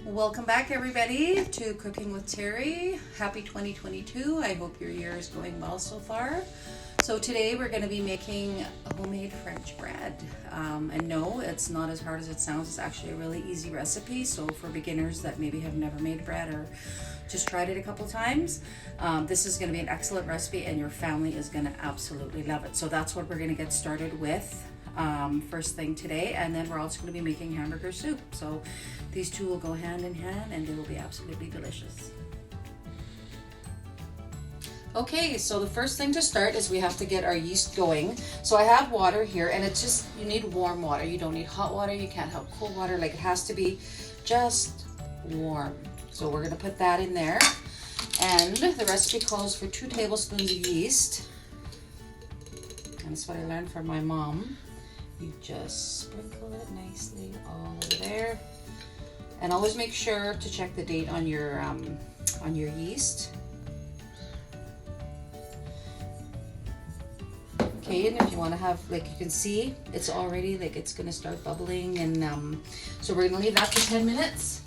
Welcome back everybody to Cooking with Terry. Happy 2022. I hope your year is going well so far. So today we're going to be making homemade French bread. And no, it's not as hard as it sounds. It's actually a really easy recipe. So for beginners that maybe have never made bread or just tried it a couple times, this is going to be an excellent recipe and your family is going to absolutely love it. So that's what we're going to get started with first thing today, and then we're also going to be making hamburger soup. So these two will go hand in hand and they will be absolutely delicious. Okay, so the first thing to start is we have to get our yeast going. So I have water here, and it's just, you need warm water. You don't need hot water, you can't have cold water, like it has to be just warm. So we're going to put that in there, and the recipe calls for 2 tablespoons of yeast, and that's what I learned from my mom. You just sprinkle it nicely all over there, and always make sure to check the date on your yeast. Okay, and if you want to have, like you can see, it's already like it's going to start bubbling, and so we're going to leave that for 10 minutes.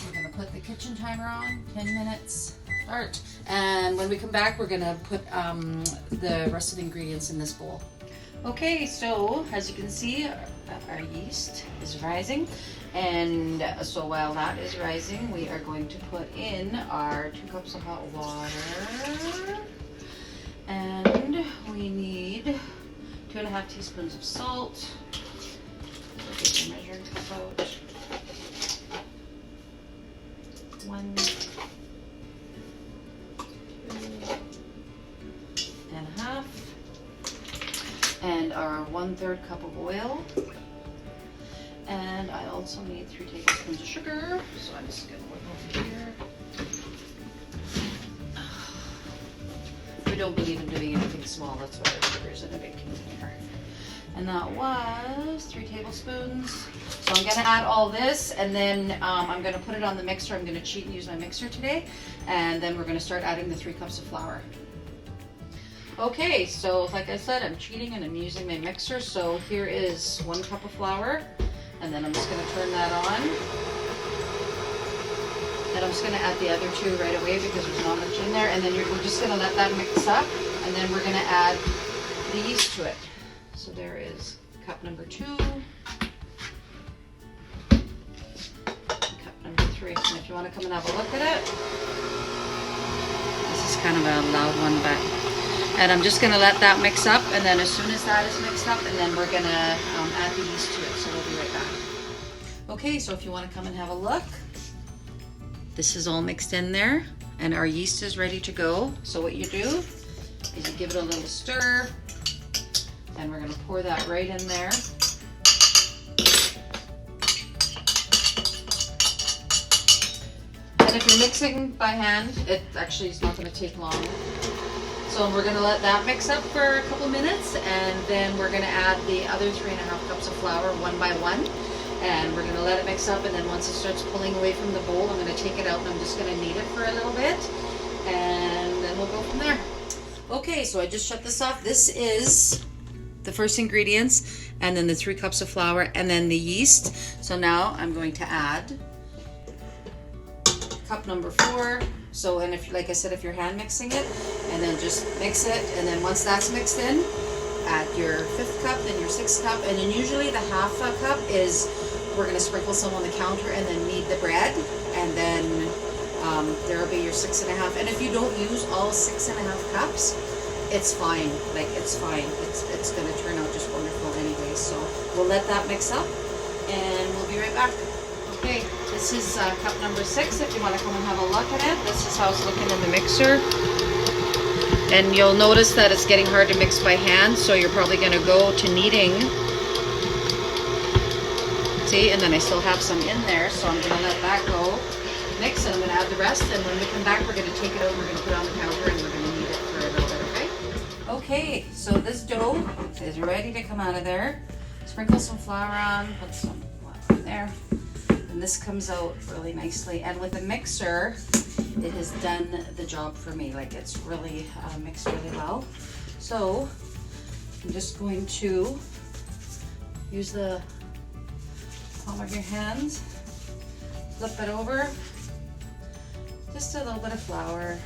We're going to put the kitchen timer on. 10 minutes. Start. And when we come back, we're going to put the rest of the ingredients in this bowl. Okay, so as you can see, our yeast is rising, and so while that is rising, we are going to put in our 2 cups of hot water, and we need 2.5 teaspoons of salt. Get your measuring cup out. 1, 2.5. And our 1/3 cup of oil, and I also need 3 tablespoons of sugar, so I'm just going to whip over here. We don't believe in doing anything small, that's why our sugar's in a big container. And that was 3 tablespoons. So I'm going to add all this, and then I'm going to put it on the mixer. I'm going to cheat and use my mixer today, and then we're going to start adding the 3 cups of flour. Okay, so like I said, I'm cheating and I'm using my mixer. So here is 1 cup of flour, and then I'm just going to turn that on. And I'm just going to add the other 2 right away because there's not much in there. And then we're just going to let that mix up, and then we're going to add the yeast to it. So there is cup number 2, cup number 3. And if you want to come and have a look at it, this is kind of a loud one, but. And I'm just going to let that mix up, and then as soon as that is mixed up, and then we're going to add the yeast to it, so we'll be right back. Okay, so if you want to come and have a look, this is all mixed in there, and our yeast is ready to go. So what you do is you give it a little stir, and we're going to pour that right in there. And if you're mixing by hand, it actually is not going to take long. So we're going to let that mix up for a couple minutes, and then we're going to add the other 3.5 cups of flour one by one, and we're going to let it mix up, and then once it starts pulling away from the bowl, I'm going to take it out and I'm just going to knead it for a little bit, and then we'll go from there. Okay, so I just shut this off. This is the first ingredients, and then the 3 cups of flour, and then the yeast. So now I'm going to add cup number 4. So, and if, like I said, if you're hand mixing it, and then just mix it, and then once that's mixed in, add your 5th cup, then your 6th cup, and then usually the 1/2 cup is, we're going to sprinkle some on the counter and then knead the bread, and then there will be your 6.5. And if you don't use all 6.5 cups, it's fine. Like, it's fine. It's going to turn out just wonderful anyway. So we'll let that mix up, and we'll be right back. Okay, this is cup number 6. If you want to come and have a look at it, this is how it's looking in the mixer. And you'll notice that it's getting hard to mix by hand, so you're probably going to go to kneading. See, and then I still have some in there, so I'm going to let that go mix, and I'm going to add the rest. And when we come back, we're going to take it out, we're going to put it on the counter, and we're going to knead it for a little bit, okay? Okay, so this dough is ready to come out of there. Sprinkle some flour on, put some flour in there. And this comes out really nicely, and with the mixer it has done the job for me. Like, it's really mixed really well. So I'm just going to use the palm of your hands, flip it over. Just a little bit of flour.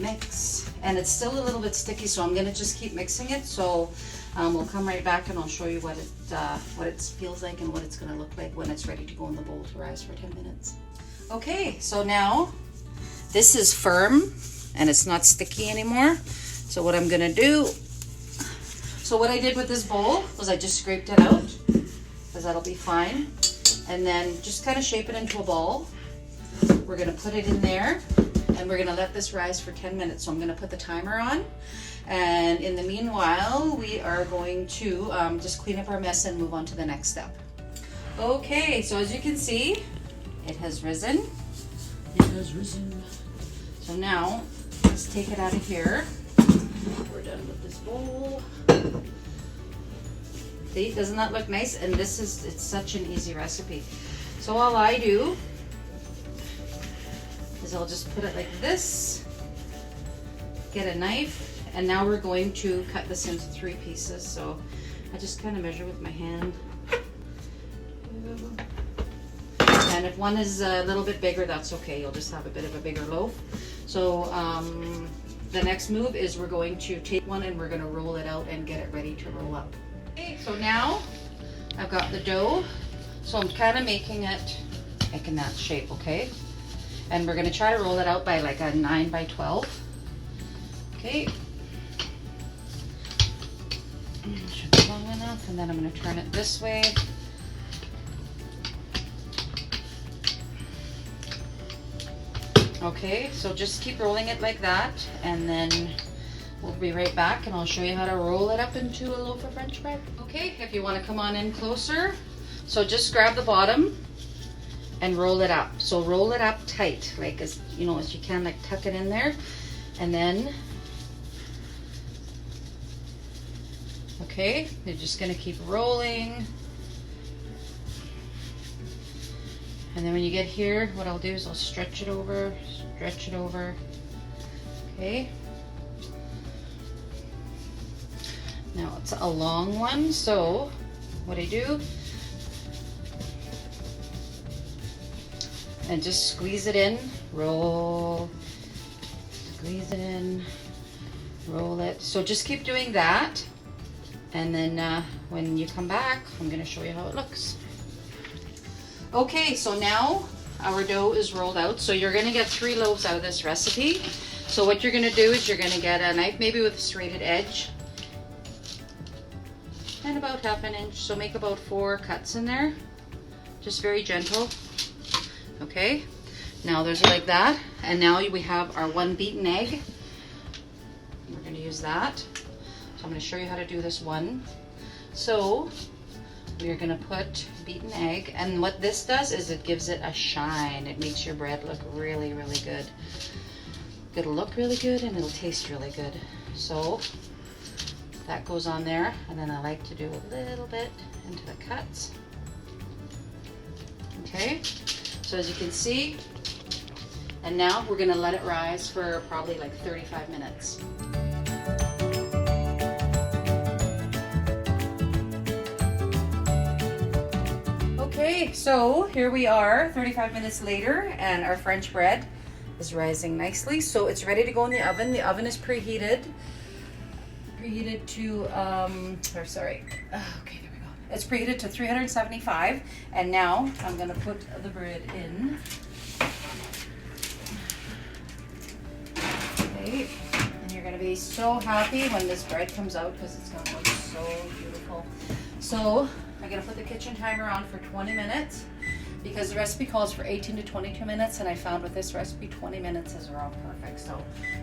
Mix. And it's still a little bit sticky, so I'm gonna just keep mixing it. So we'll come right back and I'll show you what it feels like and what it's gonna look like when it's ready to go in the bowl to rise for 10 minutes. Okay, so now this is firm and it's not sticky anymore. So what I'm gonna do, so what I did with this bowl was I just scraped it out, because that'll be fine. And then just kind of shape it into a ball. We're gonna put it in there and we're gonna let this rise for 10 minutes. So I'm gonna put the timer on. And in the meanwhile, we are going to just clean up our mess and move on to the next step. Okay, so as you can see, it has risen. It has risen. So now, let's take it out of here. We're done with this bowl. See, doesn't that look nice? And it's such an easy recipe. So all I do is I'll just put it like this, get a knife, and now we're going to cut this into 3 pieces. So I just kind of measure with my hand. And if one is a little bit bigger, that's okay. You'll just have a bit of a bigger loaf. So the next move is we're going to take one and we're going to roll it out and get it ready to roll up. Okay, so now I've got the dough. So I'm kind of making it like in that shape, okay? And we're going to try to roll it out by like a 9 by 12. Okay. Should be long enough. And then I'm going to turn it this way. Okay, so just keep rolling it like that, and then we'll be right back and I'll show you how to roll it up into a loaf of French bread. Okay, if you want to come on in closer, so just grab the bottom and roll it up. So roll it up tight, like as you know, as you can, like tuck it in there, and then okay, you're just gonna keep rolling. And then when you get here, what I'll do is I'll stretch it over, okay? Now it's a long one, so what I do, and just squeeze it in, roll, squeeze it in, roll it. So just keep doing that, and then when you come back, I'm gonna show you how it looks. Okay, so now our dough is rolled out. So you're gonna get 3 loaves out of this recipe. So what you're gonna do is you're gonna get a knife, maybe with a serrated edge, and about 1/2 inch. So make about 4 cuts in there, just very gentle. Okay, now there's like that. And now we have our 1 beaten egg. We're gonna use that. So I'm gonna show you how to do this one. So we're gonna put beaten egg, and what this does is it gives it a shine. It makes your bread look really, really good. It'll look really good and it'll taste really good. So that goes on there, and then I like to do a little bit into the cuts. Okay, so as you can see, and now we're gonna let it rise for probably like 35 minutes. Okay, so here we are 35 minutes later, and our French bread is rising nicely. So it's ready to go in the oven. The oven is preheated to, okay, there we go. It's preheated to 375, and now I'm gonna put the bread in. Okay, and you're gonna be so happy when this bread comes out because it's gonna look so beautiful. So I'm gonna put the kitchen timer on for 20 minutes because the recipe calls for 18 to 22 minutes, and I found with this recipe 20 minutes is around perfect. So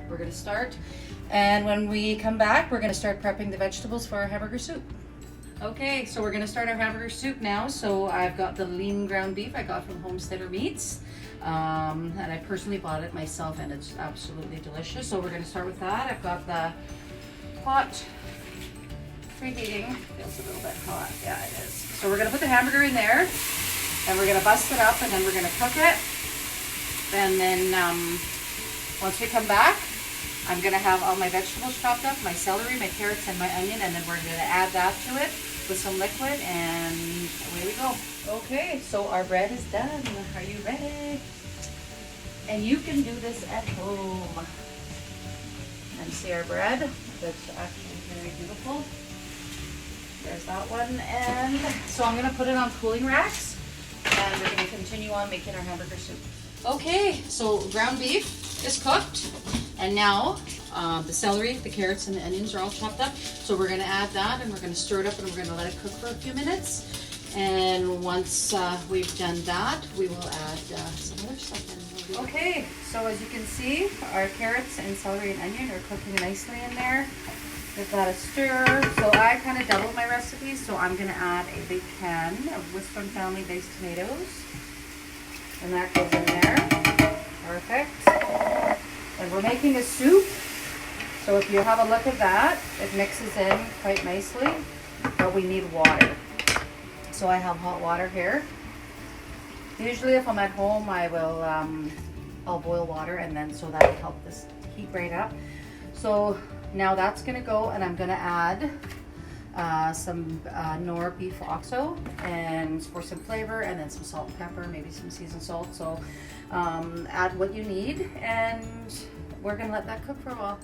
we're gonna start, and when we come back, we're gonna start prepping the vegetables for our hamburger soup. Okay, so we're gonna start our hamburger soup now. So I've got the lean ground beef I got from Homesteader Meats, and I personally bought it myself, and it's absolutely delicious. So we're gonna start with that. I've got the pot preheating. Feels a little bit hot. Yeah, it is. So we're gonna put the hamburger in there, and we're gonna bust it up, and then we're gonna cook it. And then once we come back, I'm gonna have all my vegetables chopped up, my celery, my carrots, and my onion, and then we're gonna add that to it. with some liquid, and away we go. Okay, so our bread is done. Are you ready? And you can do this at home. And see our bread? That's actually very beautiful. There's that one. And so I'm gonna put it on cooling racks, and we're gonna continue on making our hamburger soup. Okay, so ground beef is cooked, and now the celery, the carrots, and the onions are all chopped up. So we're gonna add that, and we're gonna stir it up, and we're gonna let it cook for a few minutes. And once we've done that, we will add some other stuff in. Okay, so as you can see, our carrots and celery and onion are cooking nicely in there. Give that a stir. So I kind of doubled my recipe, so I'm gonna add a big can of Whiston family based tomatoes. And that goes in there. Perfect. And we're making a soup. So if you have a look at that, it mixes in quite nicely, but we need water. So I have hot water here. Usually if I'm at home, I will, I'll boil water, and then so that'll help this heat right up. So now that's gonna go, and I'm gonna add some Nor beef oxo, and for some flavor, and then some salt and pepper, maybe some seasoned salt. So add what you need, and we're gonna let that cook for a while.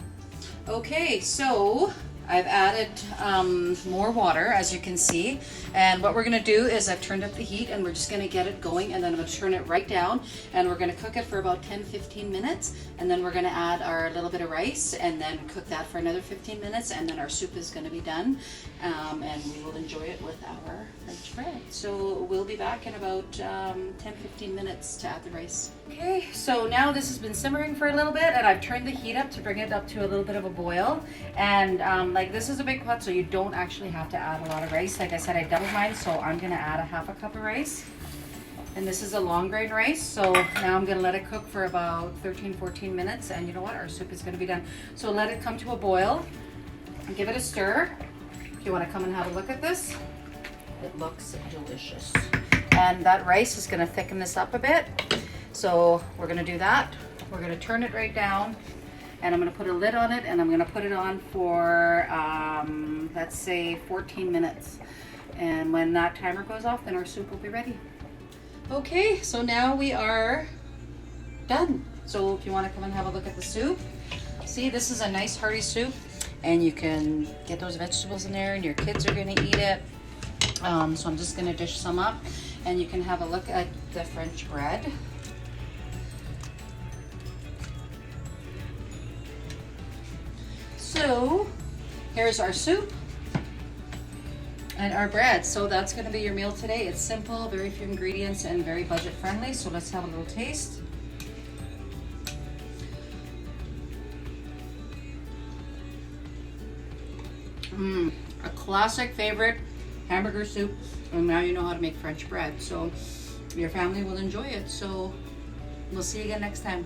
Okay, so I've added more water, as you can see, and what we're gonna do is I've turned up the heat, and we're just gonna get it going, and then I'm gonna turn it right down, and we're gonna cook it for about 10-15 minutes, and then we're gonna add our little bit of rice, and then cook that for another 15 minutes, and then our soup is gonna be done, and we will enjoy it with our French bread. So we'll be back in about 10-15 minutes to add the rice. Okay, so now this has been simmering for a little bit, and I've turned the heat up to bring it up to a little bit of a boil, and like this is a big pot, so you don't actually have to add a lot of rice. Like I said, I doubled mine, so I'm gonna add a half a cup of rice. And this is a long grain rice, so now I'm gonna let it cook for about 13-14 minutes, and you know what, our soup is gonna be done. So let it come to a boil, and give it a stir. If you wanna come and have a look at this, it looks delicious. And that rice is gonna thicken this up a bit. So we're gonna do that. We're gonna turn it right down, and I'm gonna put a lid on it, and I'm gonna put it on for, let's say 14 minutes. And when that timer goes off, then our soup will be ready. Okay, so now we are done. So if you wanna come and have a look at the soup, see, this is a nice hearty soup, and you can get those vegetables in there, and your kids are gonna eat it. So I'm just gonna dish some up, and you can have a look at the French bread. So here's our soup and our bread. So that's going to be your meal today. It's simple, very few ingredients, and very budget friendly. So let's have a little taste. A classic favorite hamburger soup, and now you know how to make French bread. So your family will enjoy it. So we'll see you again next time.